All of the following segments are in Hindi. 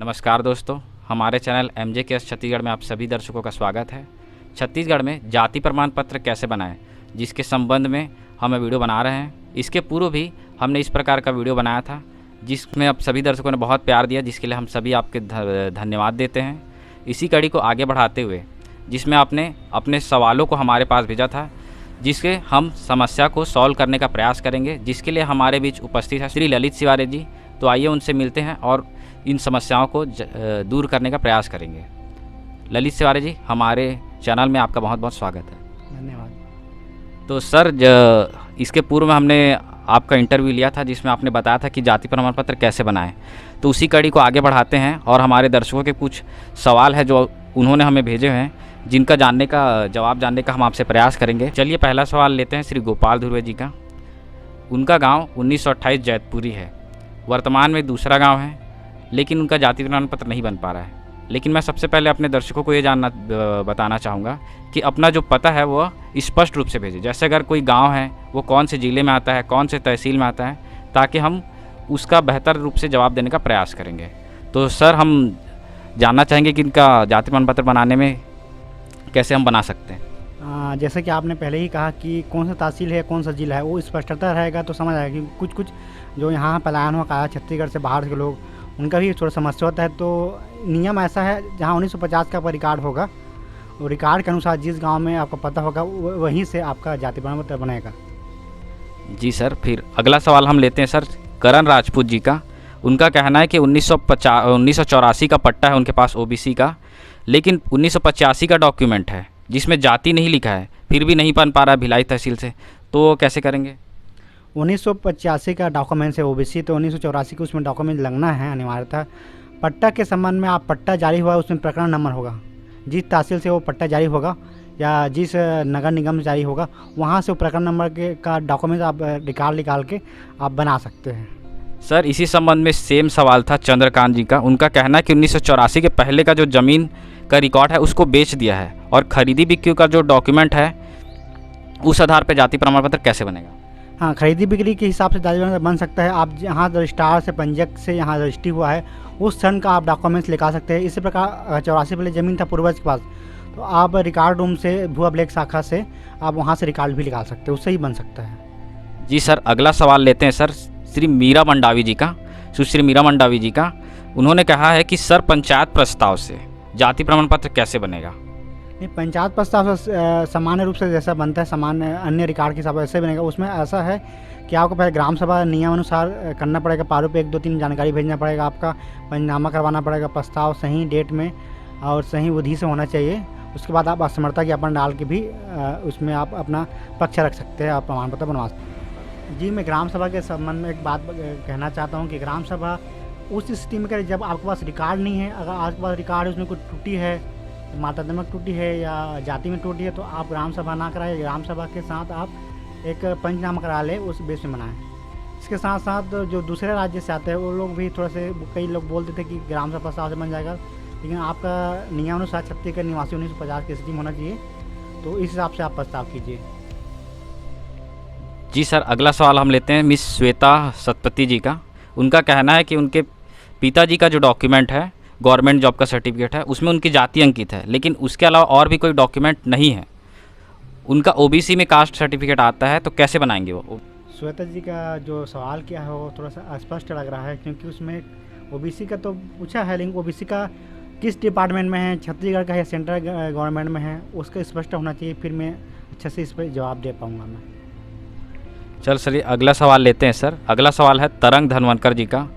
नमस्कार दोस्तों, हमारे चैनल MJKS छत्तीसगढ़ में आप सभी दर्शकों का स्वागत है। छत्तीसगढ़ में जाति प्रमाण पत्र कैसे बनाएं, जिसके संबंध में हम वीडियो बना रहे हैं। इसके पूर्व भी हमने इस प्रकार का वीडियो बनाया था, जिसमें अब सभी दर्शकों ने बहुत प्यार दिया, जिसके लिए हम सभी आपके धन्यवाद देते हैं। इसी कड़ी को आगे बढ़ाते हुए, जिसमें आपने अपने सवालों को हमारे पास भेजा था, जिसके हम समस्या को सॉल्व करने का प्रयास करेंगे, जिसके लिए हमारे बीच उपस्थित है श्री ललित तिवारी जी। तो आइए उनसे मिलते हैं और इन समस्याओं को दूर करने का प्रयास करेंगे। ललित तिवारी जी, हमारे चैनल में आपका बहुत बहुत स्वागत है। धन्यवाद। तो सर, इसके पूर्व में हमने आपका इंटरव्यू लिया था, जिसमें आपने बताया था कि जाति प्रमाण पत्र कैसे बनाएं। तो उसी कड़ी को आगे बढ़ाते हैं और हमारे दर्शकों के कुछ सवाल है जो उन्होंने हमें भेजे हैं, जिनका जवाब जानने का हम आपसे प्रयास करेंगे। चलिए पहला सवाल लेते हैं श्री गोपाल ध्रुवे जी का। उनका गाँव 1928 जैतपुरी है, वर्तमान में दूसरा गाँव है, लेकिन उनका जाति प्रमाण पत्र नहीं बन पा रहा है। लेकिन मैं सबसे पहले अपने दर्शकों को ये बताना चाहूँगा कि अपना जो पता है वो स्पष्ट रूप से भेजें। जैसे अगर कोई गांव है, वो कौन से ज़िले में आता है, कौन से तहसील में आता है, ताकि हम उसका बेहतर रूप से जवाब देने का प्रयास करेंगे। तो सर, हम जानना चाहेंगे कि इनका जाति प्रमाण पत्र बनाने में कैसे हम बना सकते हैं। जैसे कि आपने पहले ही कहा कि कौन सा तहसील है, कौन सा जिला है, वो स्पष्टता रहेगा तो समझ आएगा कि कुछ जो यहाँ पलायन हो आया छत्तीसगढ़ से बाहर के लोग, उनका भी थोड़ा समस्या होता है। तो नियम ऐसा है, जहाँ 1950 का आपका रिकॉर्ड होगा, वो रिकॉर्ड के अनुसार जिस गांव में आपको पता होगा वहीं से आपका जाति प्रमाण पत्र बनेगा। जी सर, फिर अगला सवाल हम लेते हैं सर करण राजपूत जी का। उनका कहना है कि 1984 का पट्टा है उनके पास OBC का, लेकिन 1985 का डॉक्यूमेंट है जिसमें जाति नहीं लिखा है, फिर भी नहीं बन पा रहा है भिलाई तहसील से। तो कैसे करेंगे? 1985 का डॉक्यूमेंट है OBC, तो 1984 को उसमें डॉक्यूमेंट लगना है अनिवार्यता। पट्टा के संबंध में आप पट्टा जारी हुआ उसमें प्रकरण नंबर होगा, जिस तहसील से वो पट्टा जारी होगा या जिस नगर निगम से जारी होगा, वहाँ से वो प्रकरण नंबर का डॉक्यूमेंट आप निकाल के आप बना सकते हैं। सर, इसी संबंध में सेम सवाल था चंद्रकांत जी का। उनका कहना है कि 1984 के पहले का जो ज़मीन का रिकॉर्ड है उसको बेच दिया है, और खरीदी बिक्री का जो डॉक्यूमेंट है उस आधार पर जाति प्रमाण पत्र कैसे बनेगा? हाँ, खरीदी बिक्री के हिसाब से जाति प्रमाण पत्र बन सकता है। आप जहाँ रजिस्ट्रार से पंजीयक से यहाँ रजिस्ट्री हुआ है उस सन का आप डॉक्यूमेंट्स निकाल सकते हैं। इसी प्रकार 84 पहले ज़मीन था पूर्वज के पास, तो आप रिकॉर्ड रूम से भू अभिलेख शाखा से आप वहाँ से रिकॉर्ड भी निकाल सकते हैं, उससे ही बन सकता है। जी सर, अगला सवाल लेते हैं सर श्री मीरा मंडावी जी का। सुश्री मीरा मंडावी जी का, उन्होंने कहा है कि सर पंचायत प्रस्ताव से जाति प्रमाण पत्र कैसे बनेगा? नहीं, पंचायत प्रस्ताव से सामान्य रूप से जैसा बनता है, सामान्य अन्य रिकॉर्ड के हिसाब से ऐसे बनेगा। उसमें ऐसा है कि आपको पहले ग्राम सभा नियम अनुसार करना पड़ेगा, प्रारूप 1, 2, 3 जानकारी भेजना पड़ेगा, आपका पंचनामा करवाना पड़ेगा, प्रस्ताव सही डेट में और सही विधि से होना चाहिए। उसके बाद आप असमर्थता ज्ञापन डाल के भी उसमें आप अपना पक्ष रख सकते हैं, आप प्रमाण पत्र बनवा सकते हैं। जी, मैं ग्राम सभा के संबंध में एक बात कहना चाहता हूँ कि ग्राम सभा उस स्थिति में करें जब आपके पास रिकॉर्ड नहीं है। अगर आपके पास रिकॉर्ड है, उसमें कोई त्रुटि है, मात्रात्मक त्रुटि है या जाति में त्रुटि है, तो आप ग्राम सभा ना कराएं। ग्राम सभा के साथ आप एक पंचनामा करा लें, उस बेस में बनाएं। इसके साथ साथ जो दूसरे राज्य से आते हैं वो लोग भी थोड़ा से, कई लोग बोलते थे कि ग्राम सभा प्रस्ताव से बन जाएगा, लेकिन आपका नियमानुसार छत्तीसगढ़ निवासी 1950 की स्थिति में होना चाहिए, तो इस हिसाब से आप प्रस्ताव कीजिए। जी सर, अगला सवाल हम लेते हैं मिस श्वेता सतपति जी का। उनका कहना है कि उनके पिताजी का जो डॉक्यूमेंट है, गवर्नमेंट जॉब का सर्टिफिकेट है, उसमें उनकी जाति अंकित है, लेकिन उसके अलावा और भी कोई डॉक्यूमेंट नहीं है। उनका OBC में कास्ट सर्टिफिकेट आता है, तो कैसे बनाएंगे वो? श्वेता जी का जो सवाल किया है वो थोड़ा सा अस्पष्ट लग रहा है, क्योंकि उसमें OBC का तो पूछा है, लेकिन OBC का किस डिपार्टमेंट में है, छत्तीसगढ़ का है, सेंट्रल गवर्नमेंट में है, उसका स्पष्ट होना चाहिए, फिर मैं अच्छे से इस पर जवाब दे पाऊँगा मैं। चल सर, अगला सवाल लेते हैं सर। अगला सवाल है तरंग धनवंकर जी का।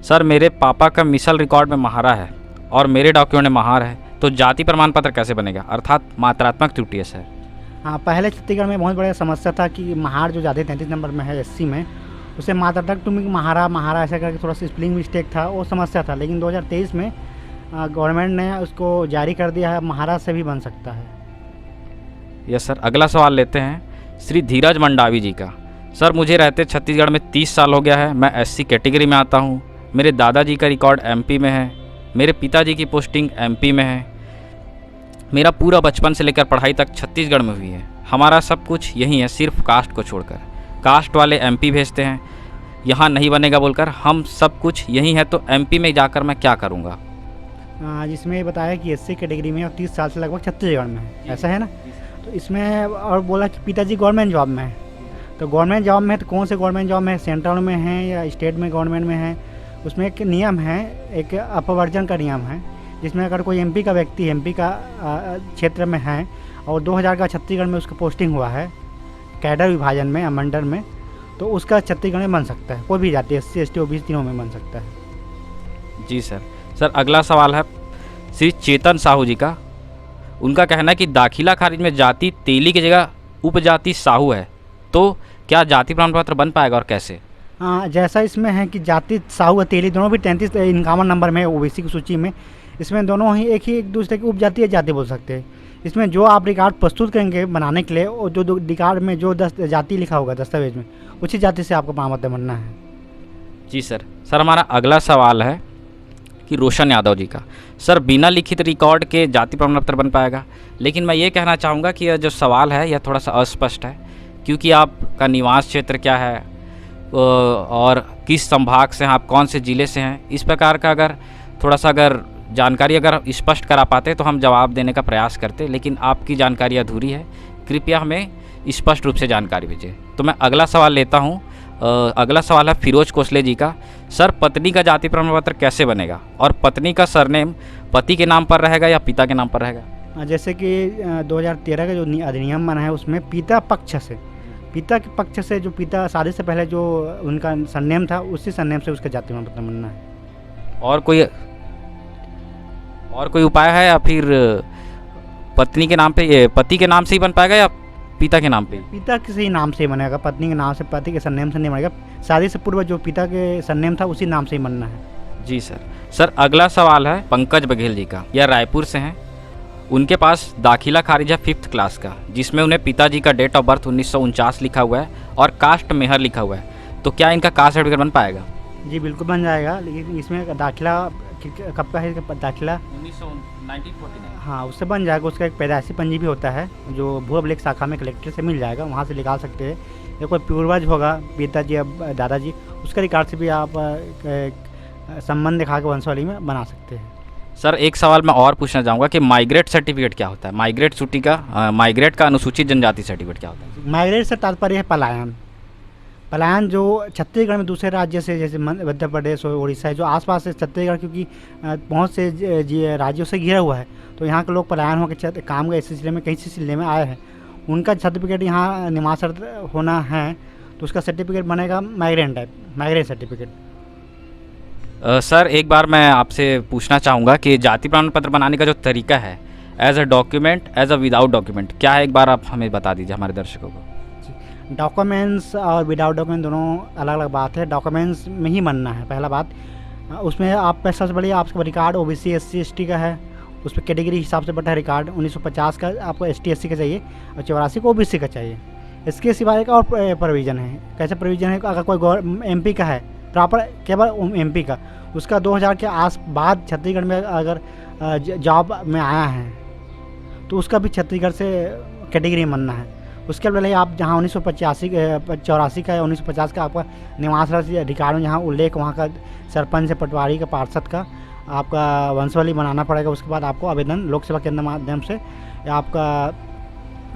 सर, मेरे पापा का मिसल रिकॉर्ड में महारा है और मेरे डॉक्यूमेंट में महार है, तो जाति प्रमाण पत्र कैसे बनेगा? अर्थात मात्रात्मक त्रुटि है सर। हाँ, पहले छत्तीसगढ़ में बहुत बड़ा समस्या था कि महार जो जाति 33 नंबर में है SC में, उसे मात्रात्मक त्रुटि महारा ऐसा करके थोड़ा सा स्पेलिंग मिस्टेक था, वो समस्या था। लेकिन 2023 में गवर्नमेंट ने उसको जारी कर दिया है, महारा से भी बन सकता है। यस सर, अगला सवाल लेते हैं श्री धीरज मंडावी जी का। सर, मुझे रहते छत्तीसगढ़ में 30 साल हो गया है, मैं SC कैटेगरी में आता हूँ, मेरे दादाजी का रिकॉर्ड MP में है, मेरे पिताजी की पोस्टिंग MP में है, मेरा पूरा बचपन से लेकर पढ़ाई तक छत्तीसगढ़ में हुई है, हमारा सब कुछ यहीं है सिर्फ कास्ट को छोड़कर। कास्ट वाले MP भेजते हैं, यहाँ नहीं बनेगा बोलकर, हम सब कुछ यहीं है, तो MP में जाकर मैं क्या करूँगा? जिसमें ये बताया कि एससी कैटेगरी में और 30 साल से लगभग छत्तीसगढ़ में है, ऐसा है ना। तो इसमें और बोला कि पिताजी गवर्नमेंट जॉब में है। तो गवर्नमेंट जॉब में तो कौन से गवर्नमेंट जॉब में, सेंट्रल में है या स्टेट में गवर्नमेंट में है, उसमें एक नियम है, एक अपवर्जन का नियम है, जिसमें अगर कोई एमपी का व्यक्ति एमपी का क्षेत्र में है और 2000 का छत्तीसगढ़ में उसका पोस्टिंग हुआ है कैडर विभाजन में या मंडल में, तो उसका छत्तीसगढ़ में बन सकता है। कोई भी जाति एससी एसटी ओबीसी तीनों में बन सकता है। जी सर। सर अगला सवाल है श्री चेतन साहू जी का। उनका कहना है कि दाखिला खारिज में जाति तेली की जगह उपजाति साहू है, तो क्या जाति प्रमाण पत्र बन पाएगा और कैसे? जैसा इसमें है कि जाति साहू और तेली दोनों भी 3351 नंबर में ओबीसी की सूची में, इसमें दोनों ही एक दूसरे की उपजाति या जाति बोल सकते हैं। इसमें जो आप रिकॉर्ड प्रस्तुत करेंगे बनाने के लिए, और जो रिकॉर्ड में जो जाति लिखा होगा दस्तावेज में, उसी जाति से आपको प्रमाण पत्र बनना है। जी सर। सर हमारा अगला सवाल है कि रोशन यादव जी का। सर बिना लिखित रिकॉर्ड के जाति प्रमाण पत्र बन पाएगा? लेकिन मैं ये कहना चाहूँगा कि यह जो सवाल है यह थोड़ा सा अस्पष्ट है, क्योंकि आपका निवास क्षेत्र क्या है और किस संभाग से हैं आप, कौन से ज़िले से हैं, इस प्रकार का अगर थोड़ा सा अगर जानकारी अगर स्पष्ट करा पाते तो हम जवाब देने का प्रयास करते, लेकिन आपकी जानकारी अधूरी है। कृपया हमें स्पष्ट रूप से जानकारी भेजें। तो मैं अगला सवाल लेता हूँ। अगला सवाल है फिरोज कोसले जी का। सर पत्नी का जाति प्रमाण पत्र कैसे बनेगा और पत्नी का सरनेम पति के नाम पर रहेगा या पिता के नाम पर रहेगा? जैसे कि 2013 का जो अधिनियम बना है उसमें पिता के पक्ष से जो पिता शादी से पहले जो उनका सरनेम था, उसी सरनेम से उसका जाति प्रमाण पत्र बनना है। और कोई उपाय है या फिर पत्नी के नाम पे, पति के नाम से ही बन पाएगा या पिता के नाम पे? पिता के ही नाम से ही बनेगा, पत्नी के नाम से, पति के सरनेम से नहीं बनेगा। शादी से पूर्व जो पिता के सरनेम था उसी नाम से ही बनना है। जी सर। सर अगला सवाल है पंकज बघेल जी का। यह रायपुर से हैं। उनके पास दाखिला खारिज है 5th क्लास का, जिसमें उन्हें पिताजी का डेट ऑफ बर्थ 1949 लिखा हुआ है और कास्ट मेहर लिखा हुआ है। तो क्या इनका कास्ट सर्टिफिकेट बन पाएगा? जी बिल्कुल बन जाएगा, लेकिन इसमें दाखिला कब का है दाखिला? 1949। हाँ, उससे बन जाएगा। उसका एक पैदाइशी पंजी भी होता है जो भू अभिलेख शाखा में कलेक्टर से मिल जाएगा, वहाँ से निकाल सकते हैं। या कोई पूर्वज होगा, पिताजी या दादाजी, उसका रिकॉर्ड से भी आप संबंध दिखा के वंशावली में बना सकते हैं। सर एक सवाल मैं और पूछना चाहूँगा कि माइग्रेट सर्टिफिकेट क्या होता है? माइग्रेट का अनुसूचित जनजाति सर्टिफिकेट क्या होता है? माइग्रेट से तात्पर्य है पलायन जो छत्तीसगढ़ में दूसरे राज्य से, जैसे मध्य प्रदेश और उड़ीसा है, जो आसपास से छत्तीसगढ़ क्योंकि बहुत से राज्यों से घिरा हुआ है, तो यहाँ के लोग पलायन होकर काम के सिलसिले में कई सिलसिले में आए हैं, उनका सर्टिफिकेट यहाँ निवास होना है, तो उसका सर्टिफिकेट बनेगा माइग्रेट सर्टिफिकेट। सर एक बार मैं आपसे पूछना चाहूँगा कि जाति प्रमाण पत्र बनाने का जो तरीका है, as a document, as a without document, क्या है? एक बार आप हमें बता दीजिए हमारे दर्शकों को। डॉक्यूमेंट्स और विदाउट डॉक्यूमेंट दोनों अलग अलग बात है। डॉक्यूमेंट्स में ही बनना है पहला बात। उसमें आप सबसे बढ़िया आपका रिकॉर्ड ओबीसी एससी एसटी का है, उस पर कैटेगरी हिसाब से बटा है रिकॉर्ड। 1950 का आपको एसटी एससी का चाहिए और 84 को ओबीसी का चाहिए। इसके सिवाय एक और प्रोविज़न है। कैसे प्रोविज़न है? अगर कोई एमपी का है, प्रॉपर केवल एमपी का, उसका 2000 के बाद छत्तीसगढ़ में अगर जॉब में आया है तो उसका भी छत्तीसगढ़ से कैटेगरी बनना है। उसके पहले आप जहाँ 1984 का या 1950 का आपका निवास रिकॉर्ड में जहाँ उल्लेख, वहाँ का सरपंच से पटवारी का पार्षद का आपका वंशावली बनाना पड़ेगा। उसके बाद आपको आवेदन लोक सेवा केंद्र माध्यम से या आपका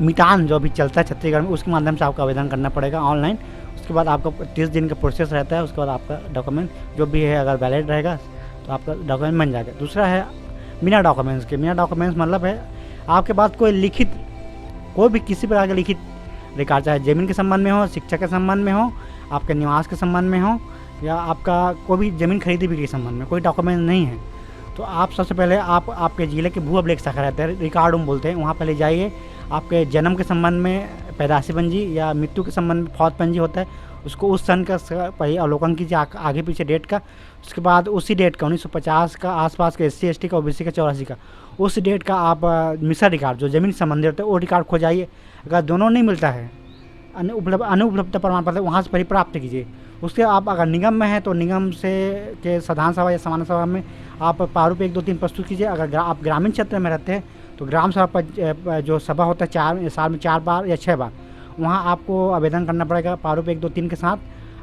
मितान जो भी चलता है छत्तीसगढ़ में, उसके माध्यम से आपको आवेदन करना पड़ेगा ऑनलाइन। उसके बाद आपका 30 दिन का प्रोसेस रहता है। उसके बाद आपका डॉक्यूमेंट जो भी है अगर वैलिड रहेगा तो आपका डॉक्यूमेंट बन जाएगा। दूसरा है बिना डॉक्यूमेंट्स के। बिना डॉक्यूमेंट्स मतलब है आपके पास कोई भी किसी प्रकार का लिखित रिकॉर्ड, चाहे जमीन के संबंध में हो, शिक्षा के संबंध में हो, आपके निवास के संबंध में हो, या आपका कोई भी ज़मीन खरीदी बिक्री के संबंध में कोई डॉक्यूमेंट नहीं है, तो आप सबसे पहले आपके ज़िले के भू अभिलेख शाखा रहते हैं, रिकॉर्ड रूम बोलते हैं, वहाँ पहले जाइए। आपके जन्म के संबंध में पैदाशी पंजी या मृत्यु के संबंध में फौत पंजी होता है, उसको उस सन का पहले अवलोकन कीजिए, आगे पीछे डेट का। उसके बाद उसी डेट का 1950 का आसपास का एससी एसटी का ओबीसी का 84 का, उस डेट का आप मिसर रिकॉर्ड जो ज़मीन से संबंधित होता है वो रिकॉर्ड खोजाइए। अगर दोनों नहीं मिलता है, अनुपलब्ध प्रमाण पत्र, वहाँ से प्राप्त कीजिए। उसके आप अगर निगम में हैं तो निगम से के साधारण सभा या सामान्य सभा में आप प्रारूप 1, 2, 3 प्रस्तुत कीजिए। अगर आप ग्रामीण क्षेत्र में रहते हैं तो ग्राम सभा पर जो सभा होता है साल में 4 बार या 6 बार, वहाँ आपको आवेदन करना पड़ेगा प्रारूप 1, 2, 3 के साथ।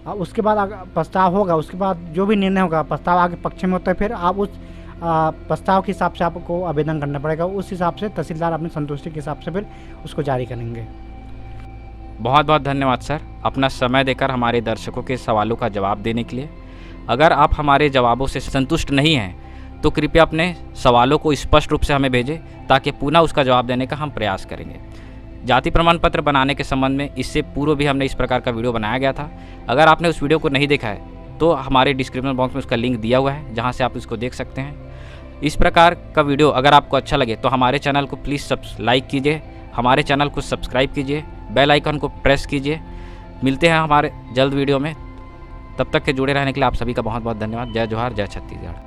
उसके बाद प्रस्ताव होगा, उसके बाद जो भी निर्णय होगा प्रस्ताव आगे पक्ष में होता है, फिर आप उस प्रस्ताव के हिसाब से आपको आवेदन करना पड़ेगा। उस हिसाब से तहसीलदार अपनी संतुष्टि के हिसाब से फिर उसको जारी करेंगे। बहुत बहुत धन्यवाद सर, अपना समय देकर हमारे दर्शकों के सवालों का जवाब देने के लिए। अगर आप हमारे जवाबों से संतुष्ट नहीं हैं तो कृपया अपने सवालों को स्पष्ट रूप से हमें भेजें ताकि पुनः उसका जवाब देने का हम प्रयास करेंगे। जाति प्रमाण पत्र बनाने के संबंध में इससे पूर्व भी हमने इस प्रकार का वीडियो बनाया गया था। अगर आपने उस वीडियो को नहीं देखा है तो हमारे डिस्क्रिप्शन बॉक्स में उसका लिंक दिया हुआ है, जहाँ से आप इसको देख सकते हैं। इस प्रकार का वीडियो अगर आपको अच्छा लगे तो हमारे चैनल को प्लीज़ लाइक कीजिए, हमारे चैनल को सब्सक्राइब कीजिए, बेल आइकन को प्रेस कीजिए। मिलते हैं हमारे जल्द वीडियो में, तब तक के जुड़े रहने के लिए आप सभी का बहुत बहुत धन्यवाद। जय जोहार, जय छत्तीसगढ़।